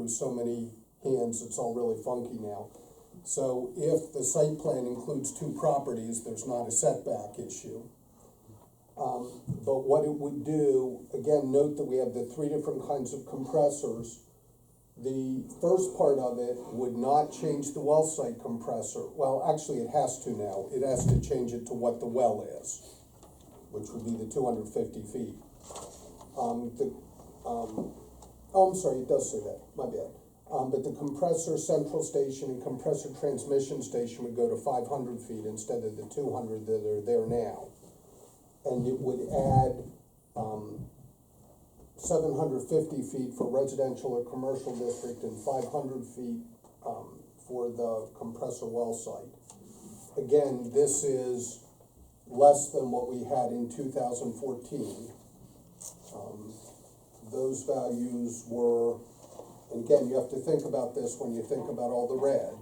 through so many hands, it's all really funky now. So if the site plan includes two properties, there's not a setback issue. But what it would do, again, note that we have the three different kinds of compressors. The first part of it would not change the well site compressor. Well, actually it has to now. It has to change it to what the well is, which would be the 250 feet. I'm sorry, it does say that, my bad. But the compressor central station and compressor transmission station would go to 500 feet instead of the 200 that are there now. And it would add 750 feet for residential or commercial district and 500 feet for the compressor well site. Again, this is less than what we had in 2014. Those values were, and again, you have to think about this when you think about all the red.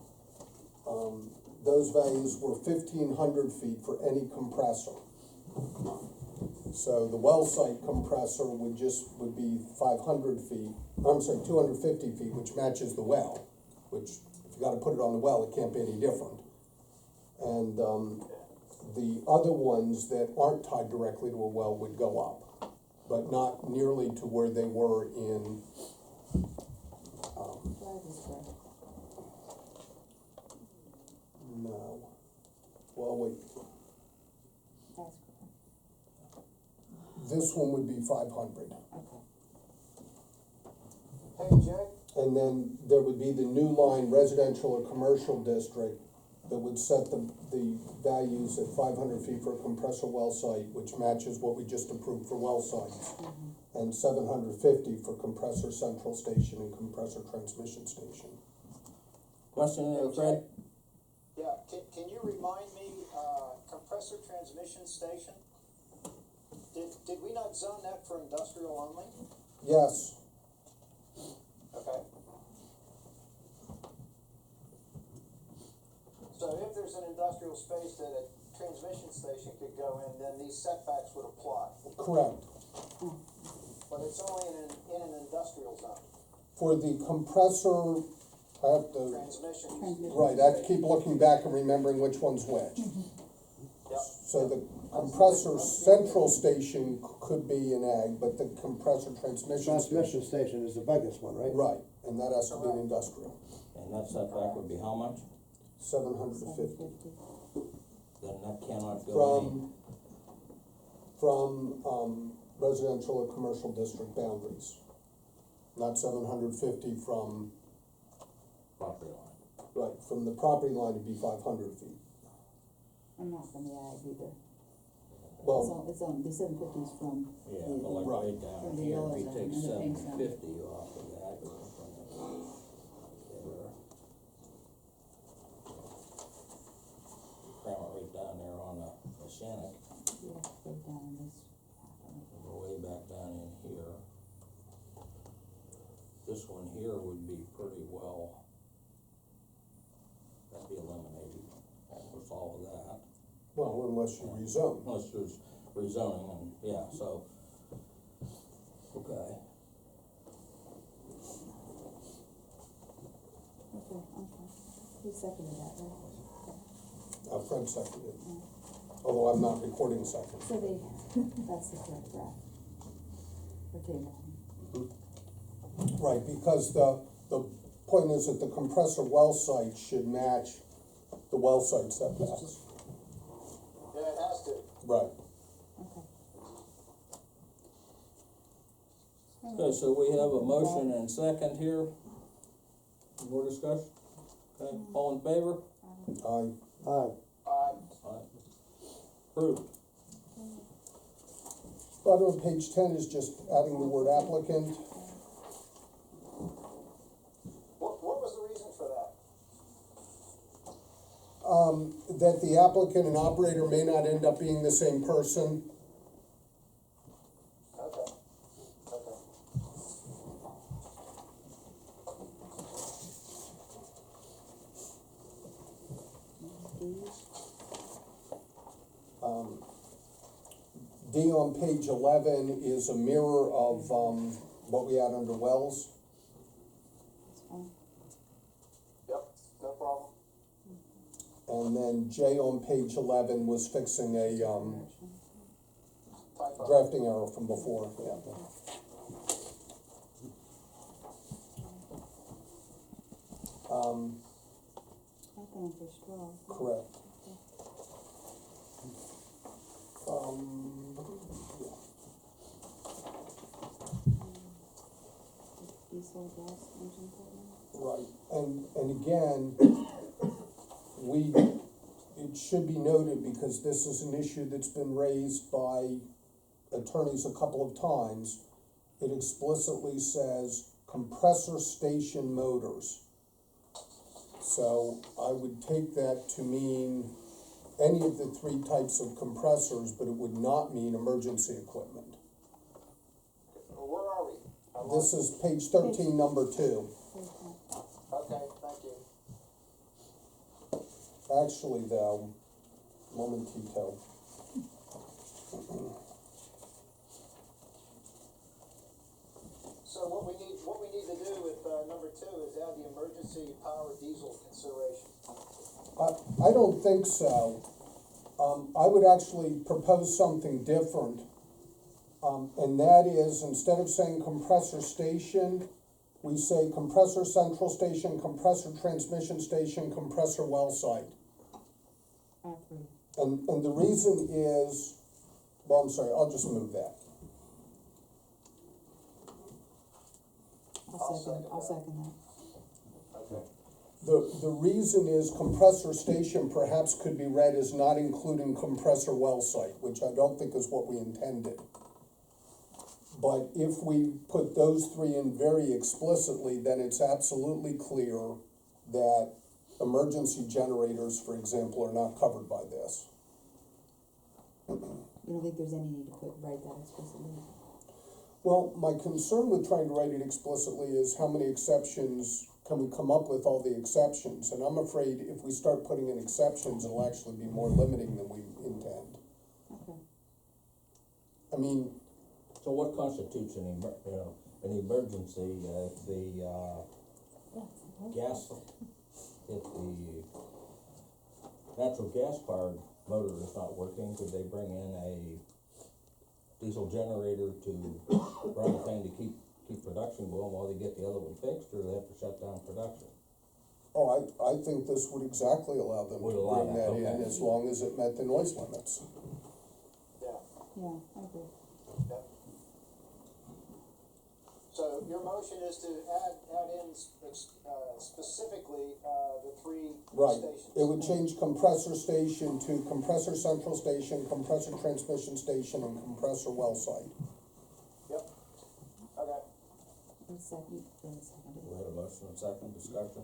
Those values were 1,500 feet for any compressor. So the well site compressor would be 500 feet, I'm sorry, 250 feet, which matches the well, which if you gotta put it on the well, it can't be any different. And the other ones that aren't tied directly to a well would go up, but not nearly to where they were in no. Well, wait. This one would be 500. Hey, Jay? And then there would be the new line residential or commercial district that would set the values at 500 feet for a compressor well site, which matches what we just approved for well sites, and 750 for compressor central station and compressor transmission station. Question there, Fred? Yeah, can you remind me, compressor transmission station? Did we not zone that for industrial only? Yes. Okay. So if there's an industrial space that a transmission station could go in, then these setbacks would apply. Correct. But it's only in an industrial zone. For the compressor, I have to, Transmission. right, I have to keep looking back and remembering which one's which. Yep. So the compressor central station could be an ag, but the compressor transmission Station is the biggest one, right? right, and that has to be an industrial. And that setback would be how much? 750. Then that cannot go any. From residential or commercial district boundaries. Not 750 from, Property line. right, from the property line it'd be 500 feet. I'm not from the ag either. Well, It's on, the 750s from Yeah, the, but like Right. right down From the here, yellow we zone take and the pink zone. 750 off of that. We'll bring it there. Cram it right down there on the Shannock. yeah, go down this. Go way back down in here. This one here would be pretty well, that'd be eliminated, almost all of that. well, unless you rezone. Unless there's rezoning and, yeah, so, okay. Okay, Who seconded that, right? Fred seconded, although I'm not recording second. So they, that's the correct graph. Or table. Right, because the point is that the compressor well site should match the well site setbacks. Yeah, it has to. Right. Okay. Okay, so we have a motion and second here. More discussion? Okay, all in favor? Aye. Aye. Aye. Approved. Bottom of page 10 is just adding the word applicant. What was the reason for that? That the applicant and operator may not end up being the same person. Okay. Okay. D on page 11 is a mirror of what we had under wells. Yep, no problem. And then J on page 11 was fixing a, Typo. drafting error from before, yeah. Nothing for straw. Correct. Yeah. Diesel gas engine equipment. Right, and again, it should be noted, because this is an issue that's been raised by attorneys a couple of times. It explicitly says compressor station motors. So I would take that to mean any of the three types of compressors, but it would not mean emergency equipment. Well, where are we? This is page 13, number 2. Okay, thank you. Actually, though, momentito. So what we need to do with, number 2 is add the emergency power diesel consideration. I don't think so. I would actually propose something different. And that is, instead of saying compressor station, we say compressor central station, compressor transmission station, compressor well site. And the reason is, well, I'm sorry, I'll just move that. I'll second that. Okay. The reason is compressor station perhaps could be read as not including compressor well site, which I don't think is what we intended. But if we put those three in very explicitly, then it's absolutely clear that emergency generators, for example, are not covered by this. You don't think there's any need to write that explicitly? Well, my concern with trying to write it explicitly is how many exceptions can we come up with all the exceptions? And I'm afraid if we start putting in exceptions, it'll actually be more limiting than we intend. Okay. I mean, So what constitutes an emergency, if the, gas, if the natural gas powered motor is not working, could they bring in a diesel generator to run the thing to keep production going while they get the other one fixed, or they have to shut down production? oh, I think this would exactly allow them Would to allow bring that, that in okay. as long as it met the noise limits. Yeah. Yeah, I agree. Yep. So your motion is to add in specifically, the 3 Right, stations. it would change compressor station to compressor central station, compressor transmission station, and compressor well site. Yep. Okay. Second. We have a motion and second discussion.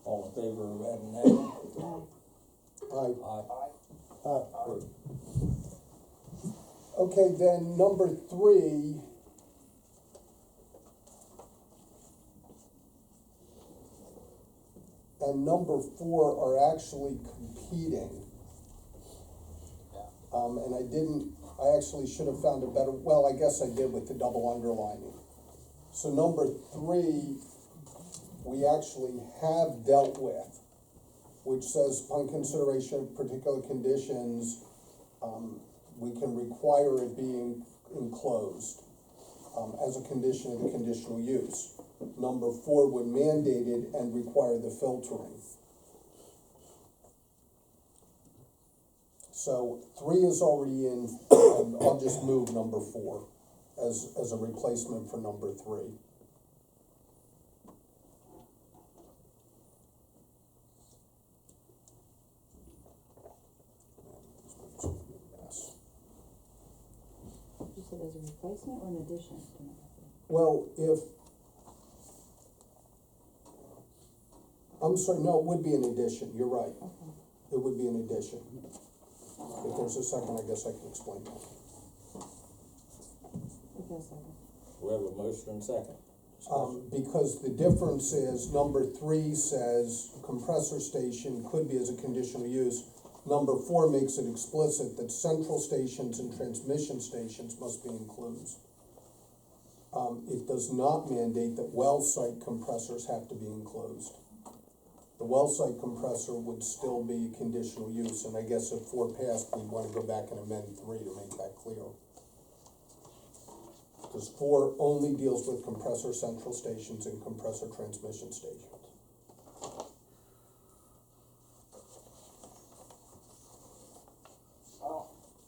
All in favor of adding that? Aye. Aye. Aye. Okay, then number 3. And number 4 are actually competing. And I actually should have found a better, well, I guess I did with the double underlining. So number 3, we actually have dealt with, which says upon consideration of particular conditions, we can require it being enclosed, as a condition of the conditional use. Number 4 would mandate it and require the filtering. So 3 is already in, and I'll just move number 4 as a replacement for number 3. You said as a replacement or an addition to number 3? Well, I'm sorry, no, it would be an addition, you're right. Okay. It would be an addition. If there's a second, I guess I can explain that. Okay, second. We have a motion and second. Because the difference is, number 3 says compressor station could be as a conditional use. Number 4 makes it explicit that central stations and transmission stations must be included. It does not mandate that well site compressors have to be enclosed. The well site compressor would still be conditional use, and I guess if 4 passed, we'd wanna go back and amend 3 to make that clear. Because 4 only deals with compressor central stations and compressor transmission stations.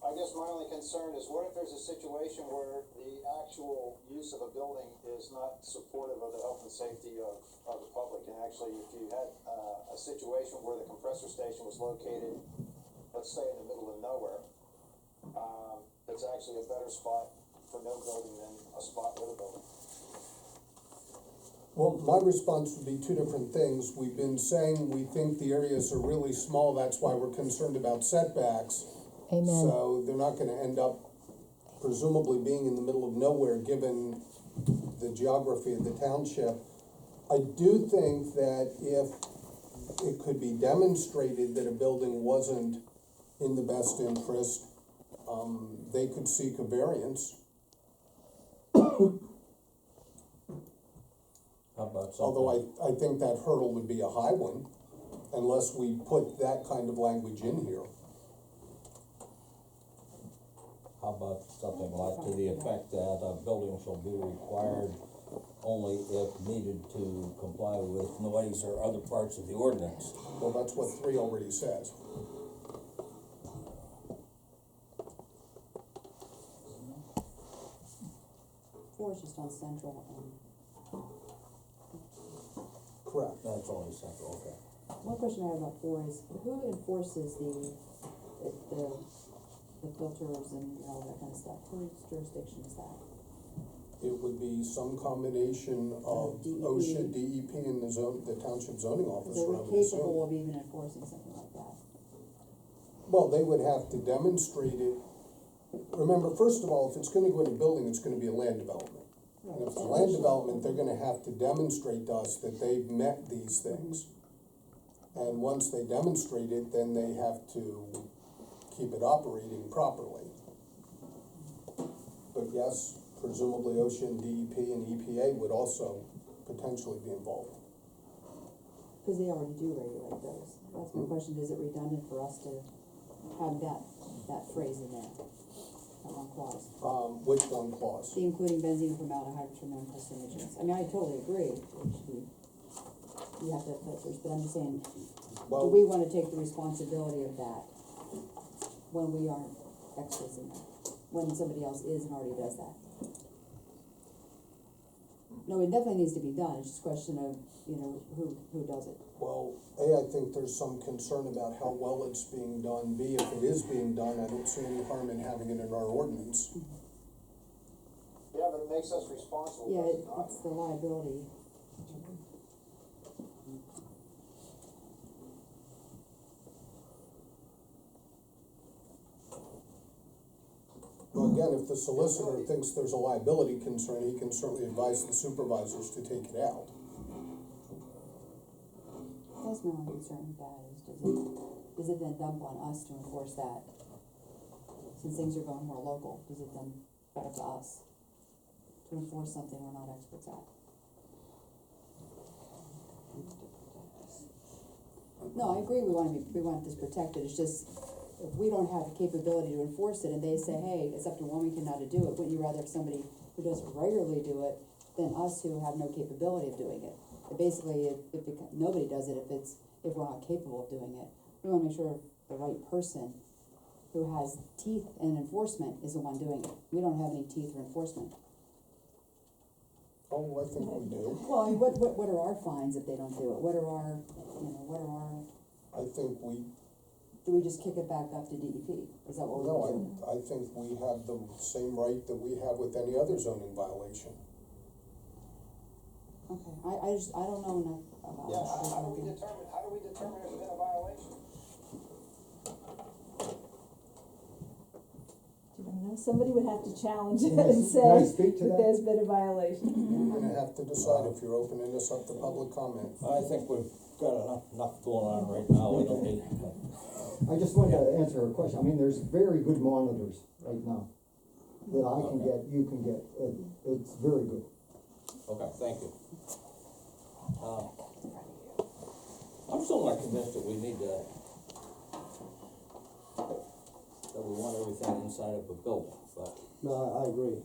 I guess my only concern is what if there's a situation where the actual use of a building is not supportive of the health and safety of the public? And actually, if you had a situation where the compressor station was located, let's say in the middle of nowhere, it's actually a better spot for no building than a spot with a building. Well, my response would be 2 different things. We've been saying we think the areas are really small, that's why we're concerned about setbacks. Amen. So they're not gonna end up presumably being in the middle of nowhere, given the geography of the township. I do think that if it could be demonstrated that a building wasn't in the best interest, they could seek a variance. How about something? Although I think that hurdle would be a high one, unless we put that kind of language in here. How about something like to the effect that a building shall be required only if needed to comply with noise or other parts of the ordinance? Well, that's what 3 already says. Four is just on central and, Correct. That's only central, okay. one question I have about 4 is, who enforces the filters and all that kind of stuff? Whose jurisdiction is that? It would be some combination of DEP. OSHA, DEP, and the township zoning Because officer, are I we would assume. capable of even enforcing something like that? Well, they would have to demonstrate it. Remember, first of all, if it's gonna go in a building, it's gonna be a land development. And if it's a land development, they're gonna have to demonstrate to us that they've met these things. And once they demonstrate it, then they have to keep it operating properly. But yes, presumably OSHA and DEP and EPA would also potentially be involved. Cause they already do regulate those. That's my question, is it redundant for us to have that phrase in there? That one clause? Which one clause? The including benzene, formaldehyde, for known carcinogens. I mean, I totally agree, it should be, you have to have filters, but I'm just saying, do Well, we wanna take the responsibility of that when we aren't experts in that? When somebody else is and already does that? No, it definitely needs to be done, it's just a question of, who does it. well, A, I think there's some concern about how well it's being done. B, if it is being done, I don't see any harm in having it in our ordinance. Yeah, but it makes us responsible. Yeah, does it not? it's the liability. Well, again, if the solicitor thinks there's a liability concern, he can certainly advise the supervisors to take it out. That's my only concern with that, is does it then dump on us to enforce that? Since things are going more local, does it then fall to us to enforce something we're not experts at? No, I agree, we want this protected, it's just, if we don't have the capability to enforce it and they say, hey, it's up to Wilmington now to do it, wouldn't you rather have somebody who doesn't regularly do it than us who have no capability of doing it? But basically, nobody does it if we're not capable of doing it. We wanna make sure the right person who has teeth in enforcement is the one doing it. We don't have any teeth for enforcement. Oh, I think we do. Well, I mean, what are our fines if they don't do it? What are our, I think we, do we just kick it back up to DEP? Is that what we're doing? no, I think we have the same right that we have with any other zoning violation. Okay, I don't know enough about Yeah, this. how do we determine if there's been a violation? I don't know, somebody would have to challenge it Can I- and can I say speak to that that? there's been a violation. You're gonna have to decide if you're opening this up to public comment. I think we've got enough going on right now, we don't need. I just wanted to answer her question. I mean, there's very good monitors right now. that I can Okay. get, you can get, it's very good. Okay, thank you. I'm still not convinced that we need to, that we want everything inside of a building, but No, I agree.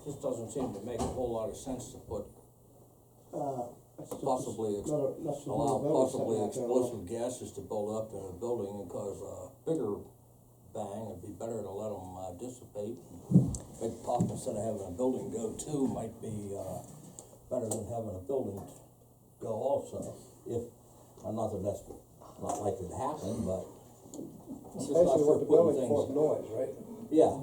just doesn't seem to make a whole lot of sense to put, That's just possibly, that's just allow another building possibly sitting out there. explosive gases to build up in a building and cause a bigger bang. It'd be better to let them dissipate. Big pop instead of having a building go too might be, better than having a building go also. If, not that that's not likely to happen, but I'm just not Especially sure with the putting building for things. noise, right? Yeah.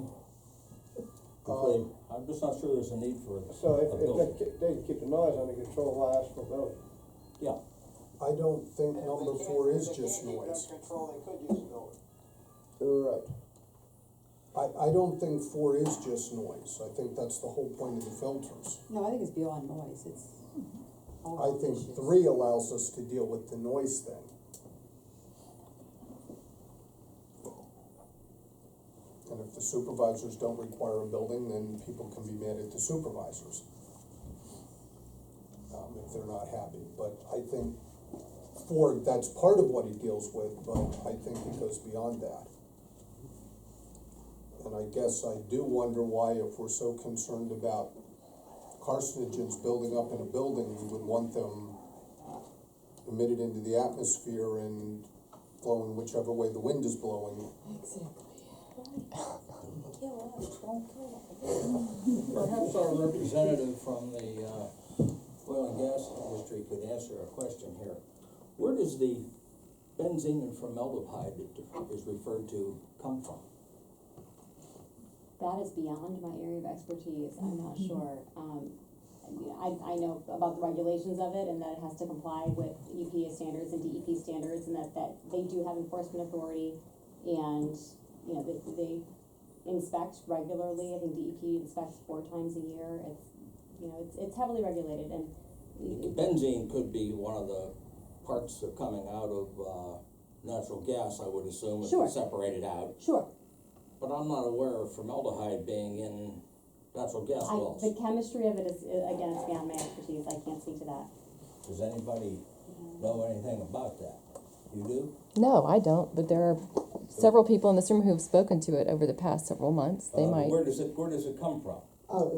I'm just not sure there's a need for So a if building. they can keep the noise under control, why ask for a building? Yeah, I don't think And if number they can't- 4 is if they just can't keep it noise. under control, they could use a building. Right. I don't think 4 is just noise, I think that's the whole point of the filters. No, I think it's beyond noise, it's all I think issues. 3 allows us to deal with the noise thing. And if the supervisors don't require a building, then people can be mad at the supervisors. If they're not happy, but I think 4, that's part of what he deals with, but I think it goes beyond that. And I guess I do wonder why, if we're so concerned about carcinogens building up in a building, we would want them emitted into the atmosphere and blowing whichever way the wind is blowing. Exactly. perhaps our representative from the, oil and gas industry could answer a question here. Where does the benzene and formaldehyde that is referred to come from? That is beyond my area of expertise, I'm not sure. I know about the regulations of it and that it has to comply with EPA standards and DEP standards and that they do have enforcement authority and, you know, they inspect regularly. I think DEP inspects 4 times a year. It's heavily regulated and. Benzene could be one of the parts that coming out of, natural gas, I would assume, if Sure. it's separated out. Sure. But I'm not aware of formaldehyde being in natural gas wells. The chemistry of it is, again, it's beyond my expertise, I can't speak to that. Does anybody know anything about that? You do? No, I don't, but there are several people in this room who've spoken to it over the past several months. They might. Where does it come from? And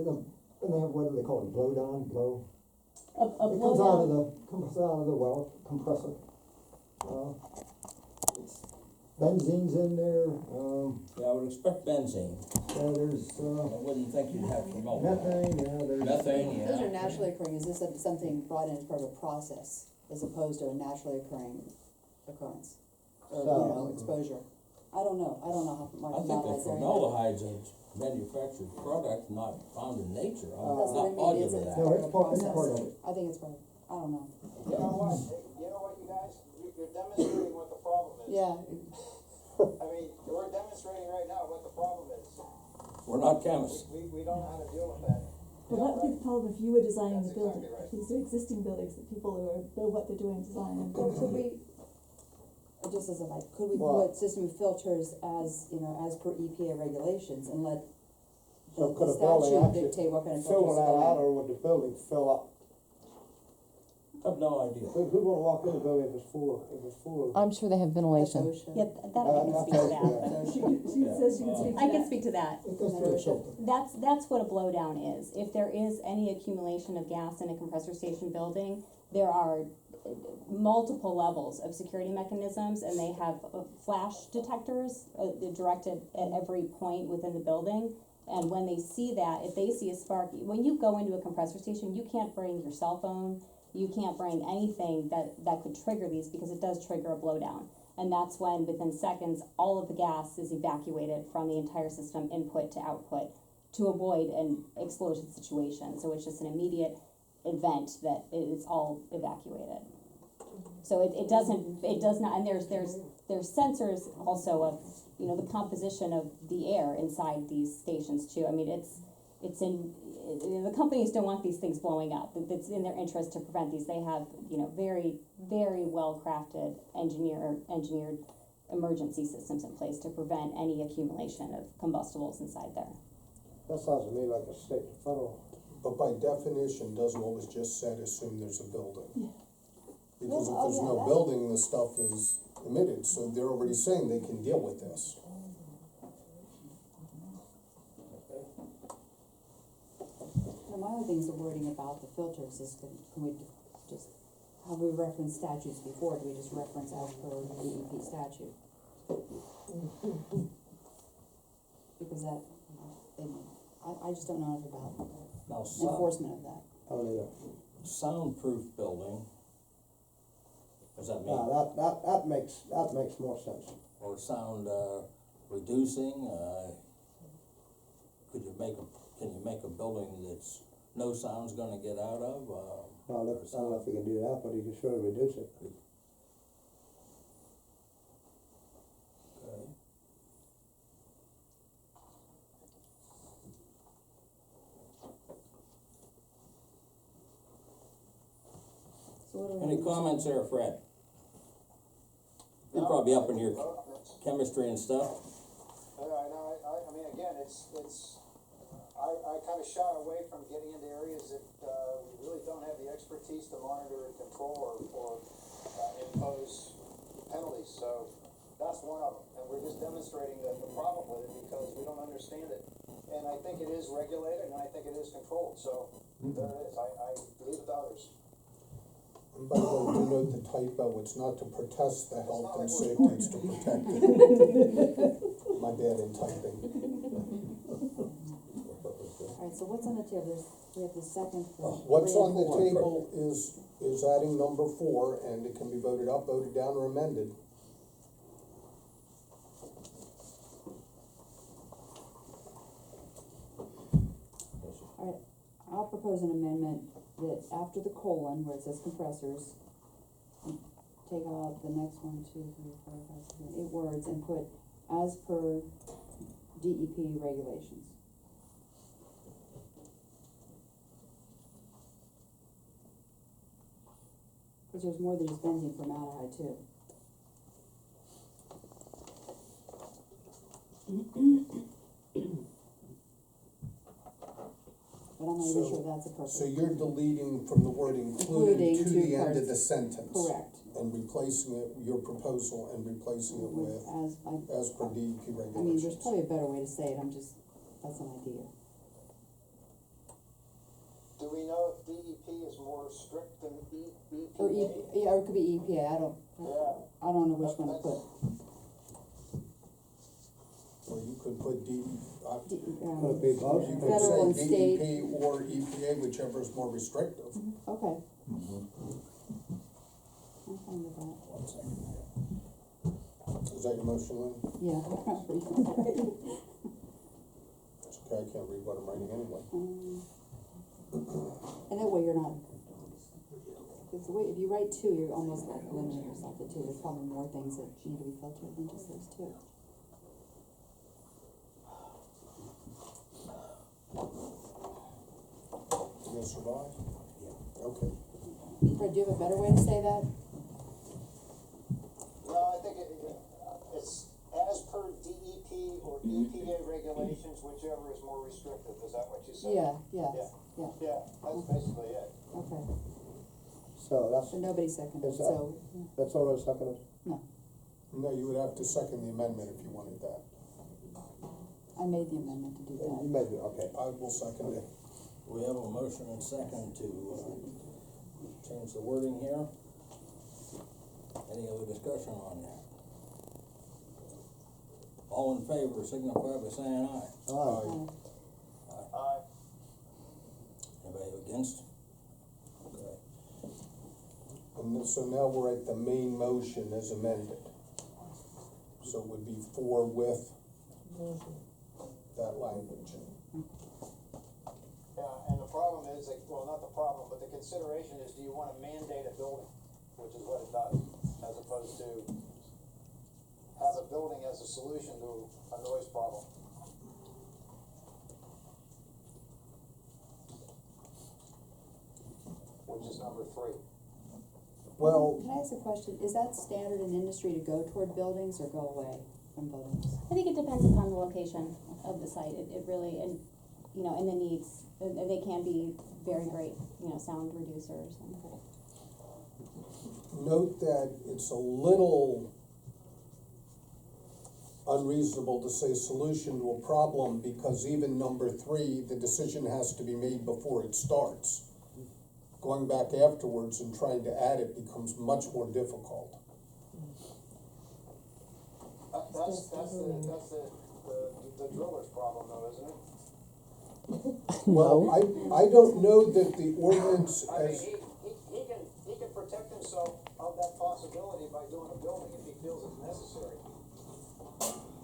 they have, what do they call it, blow down, blow? A It comes out of the well, compressor. It's benzene's in there, Yeah, I would expect benzene. there's, I wouldn't think you'd have formaldehyde. methane, there's. Methane, Those are yeah. naturally occurring, is this something brought in as part of a process, as opposed to a naturally occurring occurrence? Or, So- exposure? I don't know how much I think knowledge that there is. formaldehyde's a manufactured product, not found in nature. I'm That's what I not mean, positive is of it that. No, it's part of process? it. I think it's part, I don't know. You know what, you guys, you're demonstrating what the problem is. Yeah, I mean, we're demonstrating right now what the problem is. We're not chemists. We don't know how to deal with that. You Well, know, that would be the problem if you were designing the That's building. exactly right. These are existing buildings that people who know what they're doing design and well, could we, just as a like, could we Well- put system of filters as, as per EPA regulations and let So the could a building statute actually dictate what kind of fill filters that go out, in? or would the building fill up? I have no idea. Who's gonna walk in the building if it's full of? I'm sure they have That's ventilation. OSHA. Yeah, that I can speak to that. That's she, OSHA. she says she can speak to that. I can speak to that. It goes through a filter. That's what a blowdown is. If there is any accumulation of gas in a compressor station building, there are multiple levels of security mechanisms, and they have flash detectors directed at every point within the building. And when they see that, if they see a spark, when you go into a compressor station, you can't bring your cell phone, you can't bring anything that could trigger these, because it does trigger a blowdown. And that's when, within seconds, all of the gas is evacuated from the entire system, input to output, to avoid an explosion situation. So it's just an immediate event that it's all evacuated. So it does not, and there's sensors also of, the composition of the air inside these stations too. I mean, the companies don't want these things blowing up. It's in their interest to prevent these. They have, very, very well crafted engineered emergency systems in place to prevent any accumulation of combustibles inside there. That sounds to me like a state and federal. But by definition, doesn't what was just said assume there's a building? Because if Well, oh, there's yeah, no that- building, the stuff is emitted, so they're already saying they can deal with this. Now, my other thing is the wording about the filters is, can we just, how we referenced statutes before, do we just reference as per DEP statute? Because that, I just don't know enough about Now, enforcement of that. I don't either. soundproof building, does that mean, No, that makes more sense. or sound, reducing, can you make a building that's, no sound's gonna get out of, I don't know if you can do that, but you can surely reduce it. okay. So what do we? Any have to comments say? there, Fred? You're probably up in your chemistry and stuff. Yeah, I know, I mean, again, I kinda shy away from getting into areas that, we really don't have the expertise to monitor and control or impose penalties, so that's one of them. And we're just demonstrating the problem with it because we don't understand it. And I think it is regulated and I think it is controlled, so there it is, I leave it to others. And by the way, do note the typo, it's not to protest the health and safety, it's to protect it. My bad in typing. Alright, so what's on the table, we have the second for What's 3 and on the 4. table is adding number 4, and it can be voted up, voted down, or amended. Alright, I'll propose an amendment that after the colon, where it says compressors, take out the next 1, 2, 3, 4, 5, 6, 7, 8 words and put as per DEP regulations. Cause there's more than just benzene formaldehyde too. But I'm not even sure that's appropriate. So you're deleting from the word Including including to two the end of parts. the sentence. Correct. And replacing it, your proposal, and replacing it with, as per DEP I mean, there's regulations. probably a better way to say it, that's an idea. Do we know if DEP is more strict than EPA? Or yeah, or it could be EPA, I don't know which one to put. Or you could put Could it be both? you Federal could and say state. DEP or EPA, whichever is more restrictive. Okay. I'm fine with that. One second here. Is that your motion, Lynn? Yeah. It's okay, I can't read what I'm writing anyway. And that way you're not, cause the way, if you write 2, you're almost like limiting yourself to 2, there's probably more things that need to be filtered than just those 2. You gonna survive? Yeah. Okay. Fred, do you have a better way to say that? No, I think it's as per DEP or EPA regulations, whichever is more restrictive, is that what you said? Yeah, Yeah, that's basically it. okay, So so nobody seconded, Is that- so, that's already seconded. no, No, you would have to second the amendment if you wanted that. I made the amendment to do You that. made it, okay. I will second it. We have a motion and second to, change the wording here. Any other discussion on that? All in favor signify by saying aye. Alright, Anybody against? Okay. So now we're at the main motion as amended. So it would be 4 with that language. Yeah, and the problem is, well, not the problem, but the consideration is, do you wanna mandate a building, which is what it does, as opposed to have a building as a solution to a noise problem. Which is number 3. Well, Can I ask a question? Is that standard in industry to go toward buildings or go away from buildings? I think it depends upon the location of the site, it really, and, you know, and the needs, and they can be very great, you know, sound reducers and. note that it's a little unreasonable to say solution to a problem, because even number 3, the decision has to be made before it starts. Going back afterwards and trying to add it becomes much more difficult. That's the driller's problem though, isn't it? Well, I don't know that the ordinance I mean, as, he can protect himself of that possibility by doing a building if he feels it's necessary.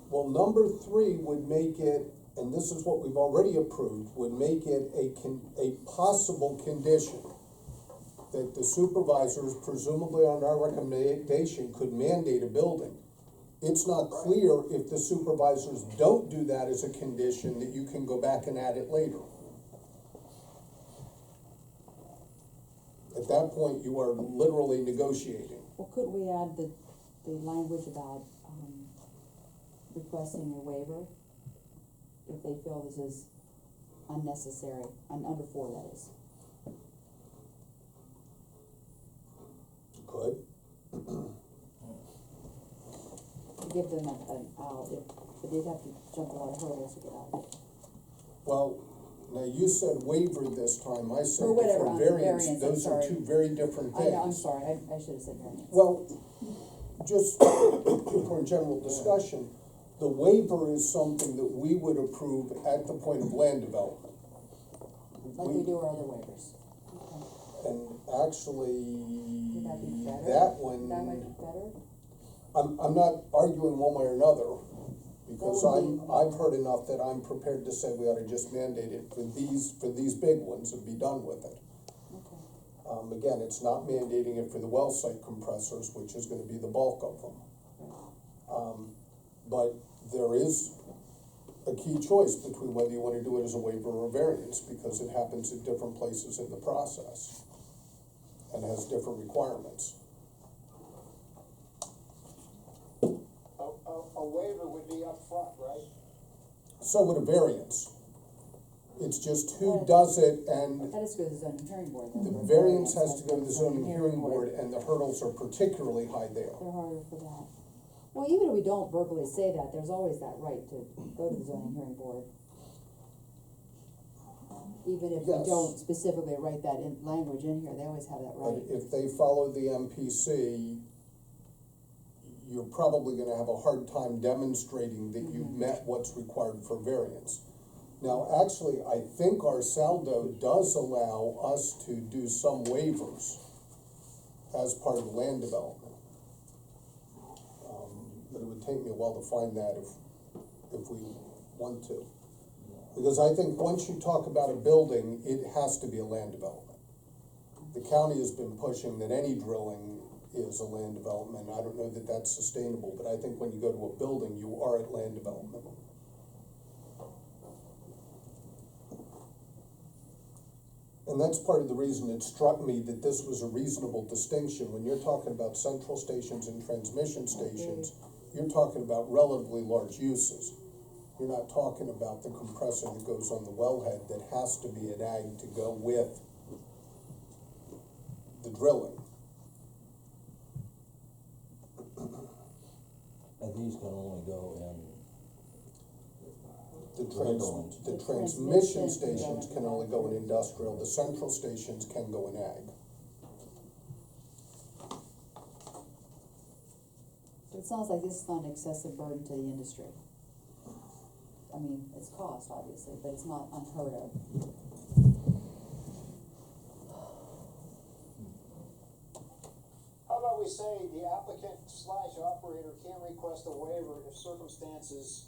well, number 3 would make it, and this is what we've already approved, would make it a possible condition that the supervisors, presumably on our recommendation, could mandate a building. It's not clear if the supervisors don't do that as a condition, that you can go back and add it later. At that point, you are literally negotiating. Well, could we add the language about, requesting a waiver if they feel this is unnecessary, under 4 that is? Could. To give them an out, but they'd have to jump a lot of hurdles to get out. Well, now you said waiver this time, I said Or whatever, for variance, variance, I'm those are sorry. 2 very different things. I know, I'm sorry, I should have said variance. Well, just for general discussion, the waiver is something that we would approve at the point of land development. Like we do our other waivers. And actually, Would that be better? that one, That might be better? I'm not arguing one way or another, because That would be- I've heard enough that I'm prepared to say we ought to just mandate it for these big ones and be done with it. Okay. Again, it's not mandating it for the well site compressors, which is gonna be the bulk of them. But there is a key choice between whether you wanna do it as a waiver or a variance, because it happens at different places in the process and has different requirements. A waiver would be up front, right? So would a variance. It's just who does it, and That has to go to the zoning hearing board. then. the The variance has to go to the zoning hearing board, and the hurdles are particularly high there. They're harder for that. Well, even if we don't verbally say that, there's always that right to go to the zoning hearing board. Even if we Yes. don't specifically write that in language in here, they always have that But right. if they follow the MPC, you're probably gonna have a hard time demonstrating that you've met what's required for variance. Now, actually, I think our saldo does allow us to do some waivers as part of land development. But it would take me a while to find that if we want to. Because I think once you talk about a building, it has to be a land development. The county has been pushing that any drilling is a land development. I don't know that that's sustainable, but I think when you go to a building, you are at land development. And that's part of the reason it struck me that this was a reasonable distinction. When you're talking about central stations and transmission stations, you're talking about relatively large uses. You're not talking about the compressor that goes on the wellhead that has to be an ag to go with the drilling. And these can only go in, The The transmission transmission stations can only go in industrial, the central stations can go in ag. But it sounds like this is not an excessive burden to the industry. I mean, it's cost, obviously, but it's not unheard of. How about we say the applicant / operator can request a waiver if circumstances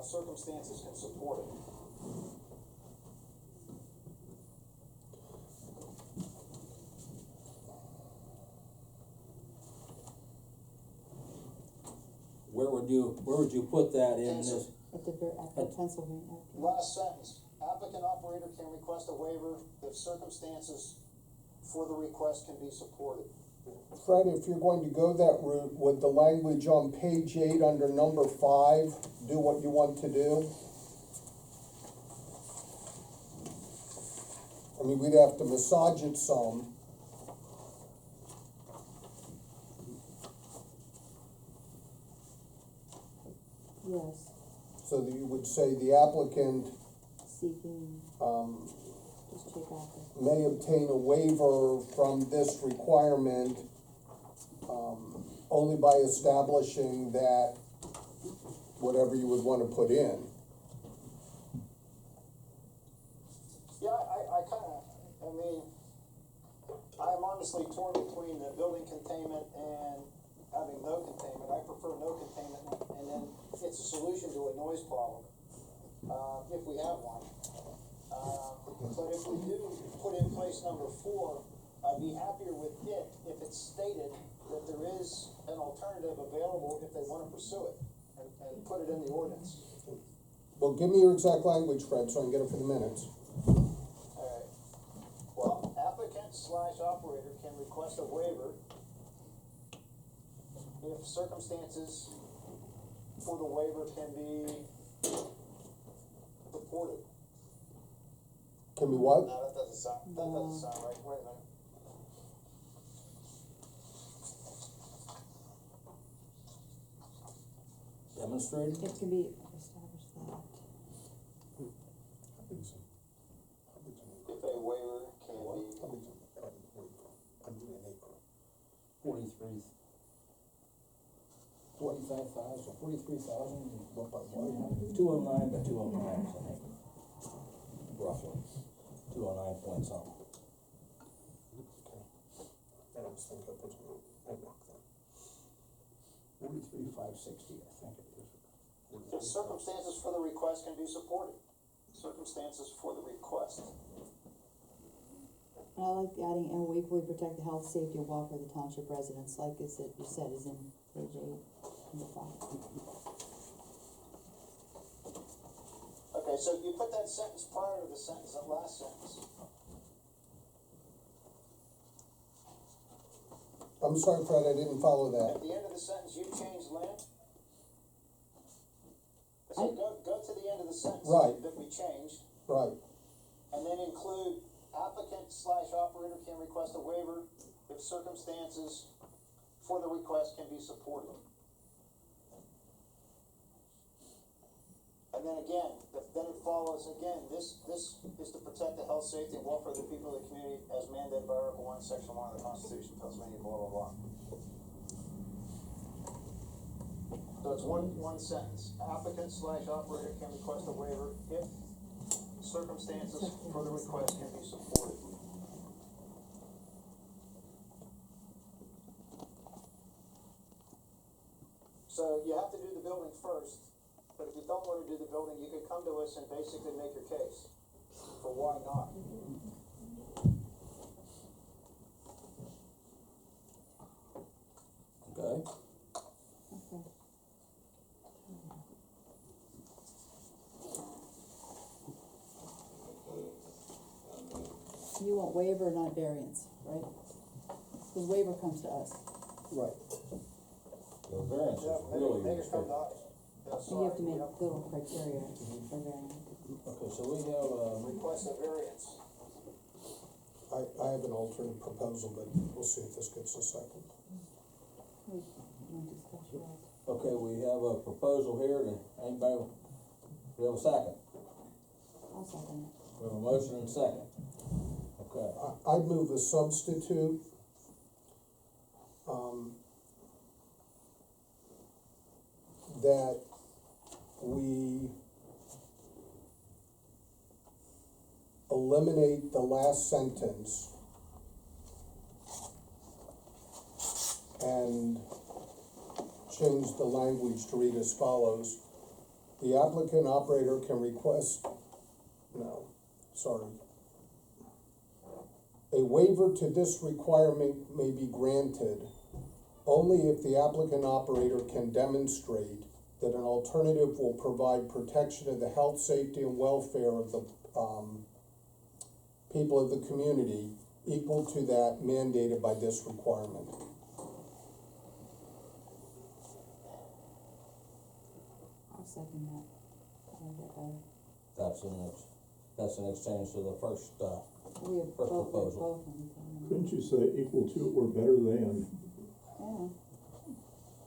circumstances can support it. where would you put that in this? At the Pennsylvania. Last sentence, applicant operator can request a waiver if circumstances for the request can be supported. Fred, if you're going to go that route, would the language on page 8 under number 5 do what you want to do? I mean, we'd have to massage it some. Yes, So that you would say the applicant, seeking, um, just check out the, may obtain a waiver from this requirement, only by establishing that whatever you would wanna put in. Yeah, I kinda, I mean, I'm honestly torn between the building containment and having no containment. I prefer no containment, and then it's a solution to a noise problem, if we have one. But if we do put in place number 4, I'd be happier with it if it's stated that there is an alternative available if they wanna pursue it, and put it in the ordinance. Well, give me your exact language, Fred, so I can get it for the minutes. Alright, well, applicant/operator can request a waiver if circumstances for the waiver can be supported. Can we what? No, that doesn't sound right, wait a minute. Demonstrated? it can be established that. If a waiver can be, 43,000, what by what? 209 by 209, I think, roughly, 209 point something. I don't think that was gonna work then. 43,560, I think it is. if circumstances for the request can be supported, circumstances for the request. And I like adding, and will equally protect the health, safety, and welfare of the township residents, like is it, you said, is in page 8, number 5. Okay, so you put that sentence prior to the sentence, that last sentence. I'm sorry, Fred, I didn't follow that. At the end of the sentence, you changed land? So go to the end of the sentence Right. that we changed, Right. and then include applicant/operator can request a waiver if circumstances for the request can be supported. And then again, then it follows again, this is to protect the health, safety, and welfare of the people of the community as mandated by Article 1, Section 1 of the Constitution of Pennsylvania, blah, blah, blah. So it's one sentence. Applicant/operator can request a waiver if circumstances for the request can be supported. So you have to do the building first, but if you don't want to do the building, you could come to us and basically make your case for why not. Okay, Okay. You want waiver, not variance, right? Because waiver comes to us, Right. the variance is Yeah, really make it come to restricted. us. Yeah, and you have to sorry, make little criteria for variance. Okay, so we have, request a variance. I have an alternate proposal, but we'll see if this gets a second. We want to discuss that. okay, we have a proposal here, to anybody, we have a second, I'll second it. we have a motion and a second. Okay, I'd move a substitute, that we eliminate the last sentence and change the language to read as follows. The applicant operator can request, a waiver to this requirement may be granted only if the applicant operator can demonstrate that an alternative will provide protection of the health, safety, and welfare people of the community equal to that mandated by this requirement. I'll second that. I like that better. That's an exchange to the first, We have First both, proposal. both of them. Couldn't you say equal to or better than? Yeah,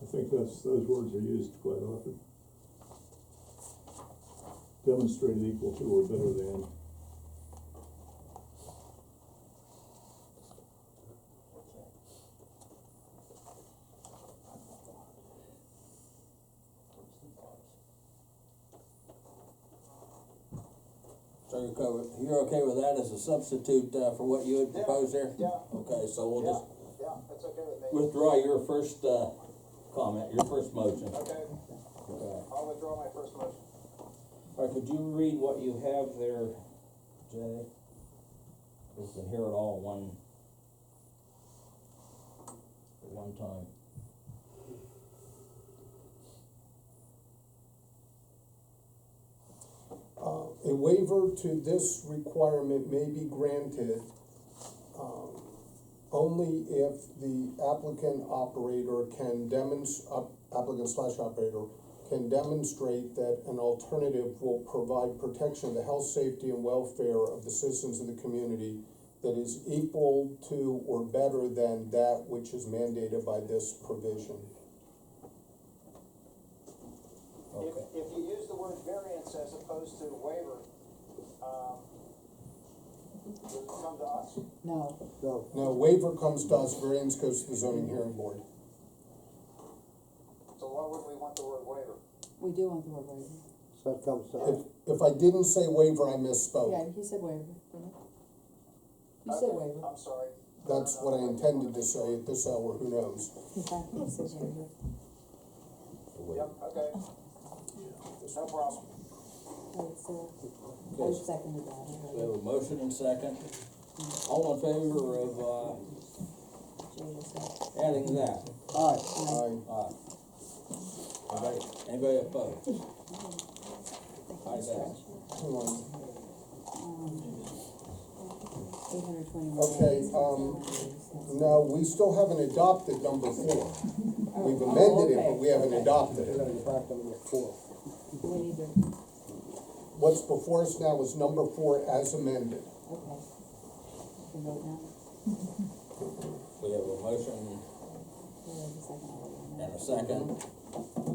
I think those words are used quite often. Demonstrated equal to or better than. so you're okay with that as a substitute, for what you had proposed there? Yeah. Okay, so we'll just Yeah, that's okay with me. withdraw your first, comment, your first motion. Okay, Okay. I'll withdraw my first motion. All right, could you read what you have there, Jay? We can hear it all at one time. A waiver to this requirement may be granted, only if the applicant/operator can demonstrate that an alternative will provide protection of the health, safety, and welfare of the citizens of the community that is equal to or better than that which is mandated by this provision. Okay. If you use the word variance as opposed to waiver, does it come to us? no, No, Now, waiver comes to us, variance goes to the zoning hearing board. So why would we want the word waiver? we do want the word waiver. so it comes to us. If I didn't say waiver, I misspoke. Yeah, he said waiver, didn't he? You said Okay, waiver. I'm sorry. That's what I intended to say at this hour, who knows? Yeah, he said waiver. Yep, okay. No problem. Alright, so, I Okay, seconded that. so we have a motion and second. All in favor of, Jay just said. adding that? Alright, Aye. Anybody opposed? Ayes have it. Hang on. 821. Okay, no, we still haven't adopted number 4. We've amended it, but we haven't adopted we're it. gonna go back to number 4. We need to, What's before us now is number 4 as amended. okay. We can vote now. We have a motion We have a second already. and a second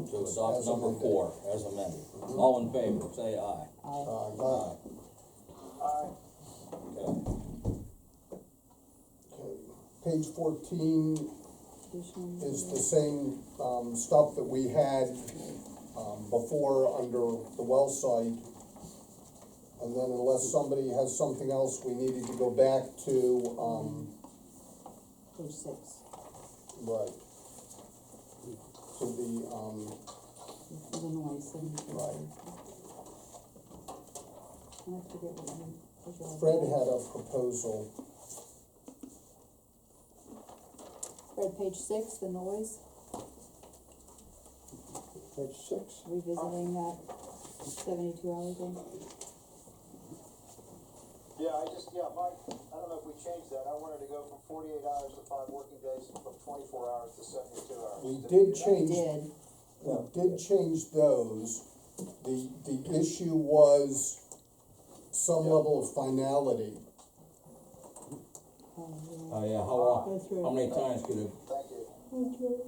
to adopt As number amended. 4 as amended. All in favor, say aye. Aye. Aye. Aye. Okay. Okay. Page 14 Additional- is the same, stuff that we had, before under the well site. And then unless somebody has something else, we needed to go back to, Page 6. right. To the, The noise, 73. Right. I forget what you. Fred had a proposal. Fred, page 6, the noise, Page 6. revisiting that 72-hour thing. Yeah, I don't know if we changed that. I wanted to go from 48 hours to 5 working days, and from 24 hours to 72 hours. We Did did do that? change, Did, we did change those. The issue was some level of finality. Oh, yeah, how many times could it, Thank you.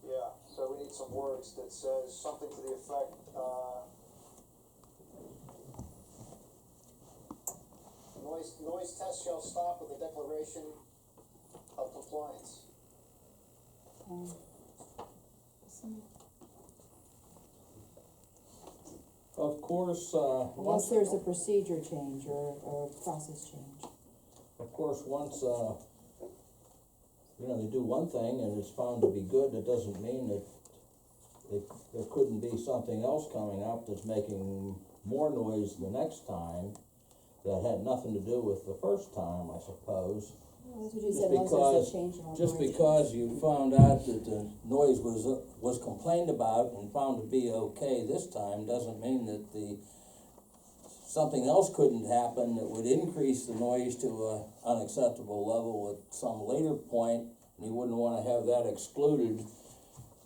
Yeah, so we need some words that says something to the effect, noise test shall stop with a declaration of compliance. of course, unless there's a procedure change or a process change. of course, once, they do one thing and it's found to be good, it doesn't mean that there couldn't be something else coming up that's making more noise the next time that had nothing to do with the first time, I suppose. That's what you Just said, unless there's because- a change in Just operation. because you found out that the noise was was complained about and found to be okay this time, doesn't mean that something else couldn't happen that would increase the noise to a unacceptable level at some later point, and you wouldn't wanna have that excluded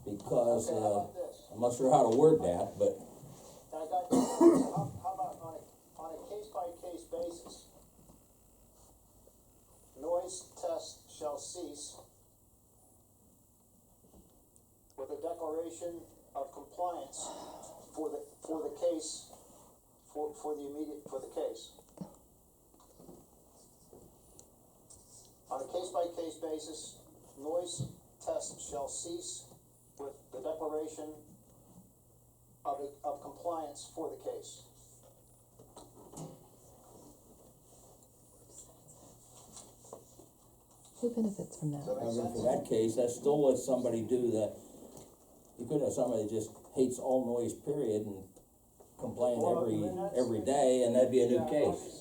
because, Okay, how about this? I'm not sure how to word that, but I got, how about on a case-by-case basis? Noise test shall cease with a declaration of compliance for the case, for the case. On a case-by-case basis, noise test shall cease with the declaration of compliance for the case. Who benefits from that? Does that I make mean, sense? for that case, that still lets somebody do that. You could have somebody just hates all noise, period, and complain Well, I mean, that's- every day, and that'd be a new Yeah, case.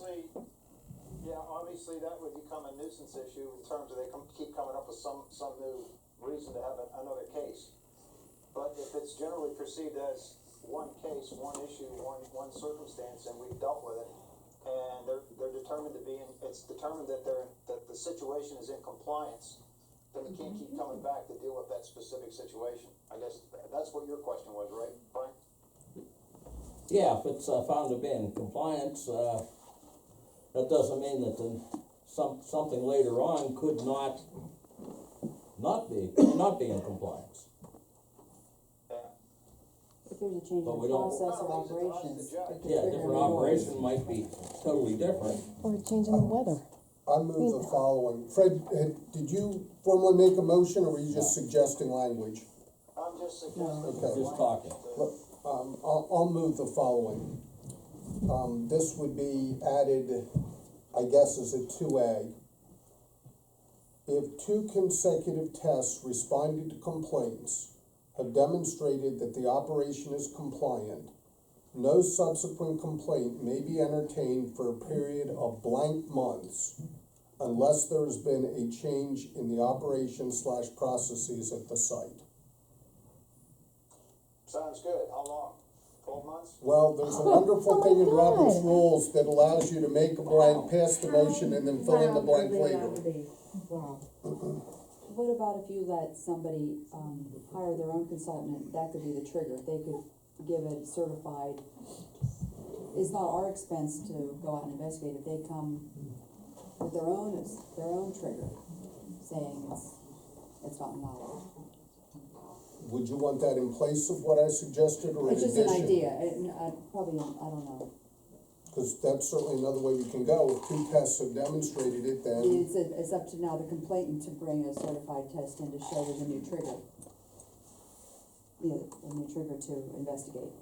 Obviously, that would become a nuisance issue in terms of keep coming up with some new reason to have another case. But if it's generally perceived as one case, one issue, one circumstance, and we've dealt with it, and they're determined to be it's determined that the situation is in compliance, then we can't keep coming back to deal with that specific situation. I guess that's what your question was, right, Brian? Yeah, if it's found to be in compliance, that doesn't mean that something later on could not be in compliance. If there's a change But in we don't- process or Well, no, these are operations. the judge. it could Yeah, trigger different a noise. operation might be totally different. Or changing the weather. I move the following. Fred, did you formally make a motion, or were you just suggesting language? I'm just suggesting. Okay. Just talking. Look, I'll move the following. This would be added, I guess, as a 2A. If 2 consecutive tests responding to complaints have demonstrated that the operation is compliant, no subsequent complaint may be entertained for a period of blank months unless there has been a change in the operation/processes at the site. Sounds good. How long? 12 months? Well, there's a wonderful thing in God. Robert's rules that allows you to make a blank, pass the motion, and then fill in the blank later. Wow. What about if you let somebody, hire their own consultant, that could be the trigger, they could give it certified, it's not our expense to go out and investigate, if they come with their own trigger, saying it's not allowed. Would you want that in place of what I suggested, or in It's addition? just an idea, probably, I don't know. Cause that's certainly another way we can go. If 2 tests have demonstrated it, then, It's up to now the complainant to bring a certified test in to show there's a new trigger. A new trigger to investigate.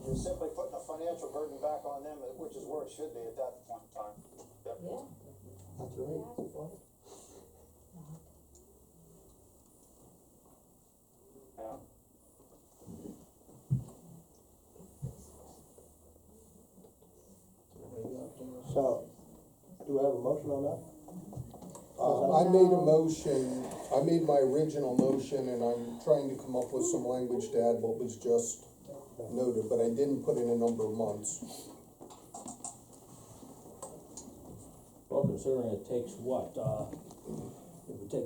You're simply putting a financial burden back on them, which is where it should be at that point in time. Yep. That's right. Yeah. So, do we have a motion on that? I made my original motion, and I'm trying to come up with some language to add what was just noted, but I didn't put in a number of months. Well, considering it takes what, it would take,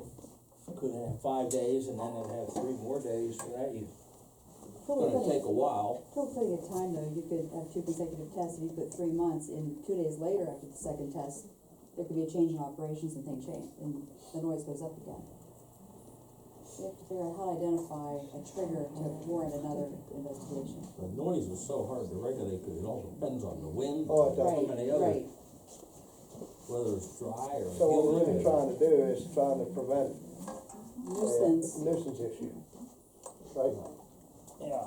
could have 5 days and then it'd have 3 more days for that, it's gonna take a while. Still plenty of time though, you could have 2 consecutive tests, if you put 3 months, and 2 days later after the second test, there could be a change in operations and things change, and the noise goes up again. You have to figure out how to identify a trigger to warrant another investigation. The noise is so hard to regulate, cause it all depends on the wind, Oh, it so does. many other, Right, whether it's dry or So what we're humid. really trying to do is trying to prevent nuisance, nuisance issue, right? Yeah.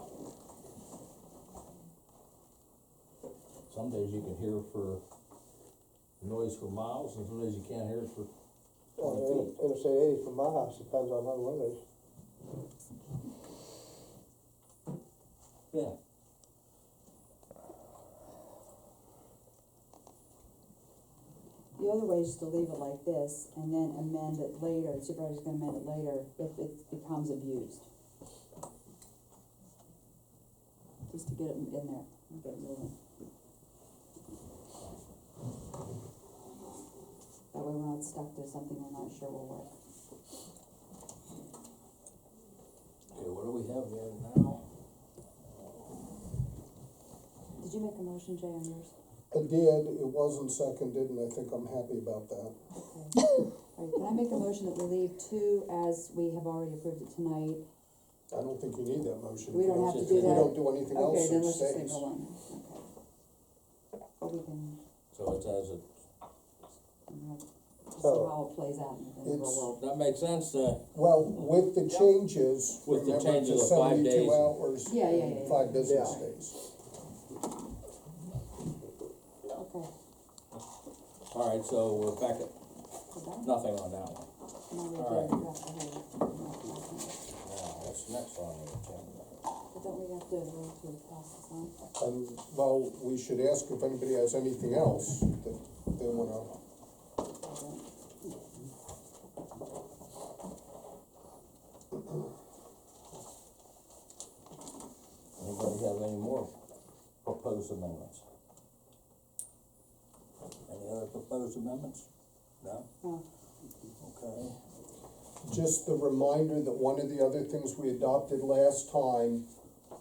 Some days you can hear for noise for miles, and some days you can't hear it for 20 feet. Interstate 80 from my house, depends on how the weather is. Yeah. the other way is to leave it like this, and then amend it later, the supervisor's gonna amend it later, if it becomes abused. just to get it in there, and get it moving. That way we're not stuck to something we're not sure will work. Okay, what do we have here now? Did you make a motion, Jay, on yours? I did, it wasn't seconded, and I think I'm happy about that. Okay. Alright, can I make a motion that we leave two as we have already approved it tonight? I don't think you need that motion. We don't have to do If we that? don't do anything else, Okay, then it let's just stays. leave it alone, okay. But we can, So it's as it, see how it plays out in the real It's- world. that makes sense, Well, with the changes, With the remember changes to of 5 days. 72 hours, Yeah. 5 business Yeah. days. Okay, alright, so we're back at so that, nothing on that one. now we All right. have to have Now, what's next on the agenda? but don't we have to go to pass this on? And, well, we should ask if anybody has anything else that they wanna, Anybody have any more proposed amendments? Any other proposed amendments? No? No. Okay. just the reminder that one of the other things we adopted last time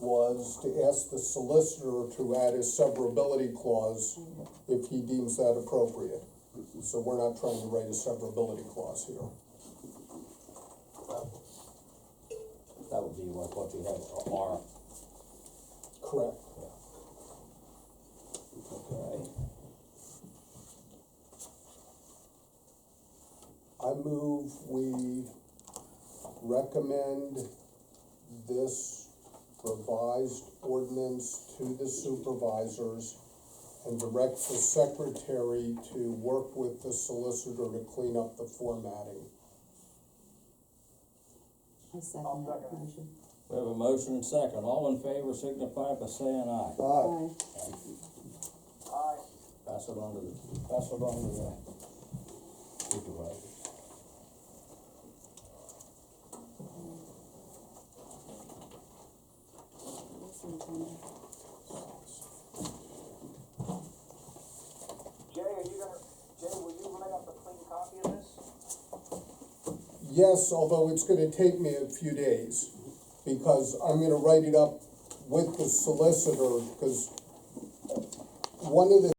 was to ask the solicitor to add a severability clause if he deems that appropriate. So we're not trying to write a severability clause here. That would be like what you have, R. Correct. Okay. I move we recommend this revised ordinance to the supervisors and direct the secretary to work with the solicitor to clean up the formatting. I second that motion. We have a motion and second. All in favor signify by saying aye. Aye. Aye. Pass it on to the supervisors. Jay, will you write up a clean copy of this? Yes, although it's gonna take me a few days, because I'm gonna write it up with the solicitor, because one of the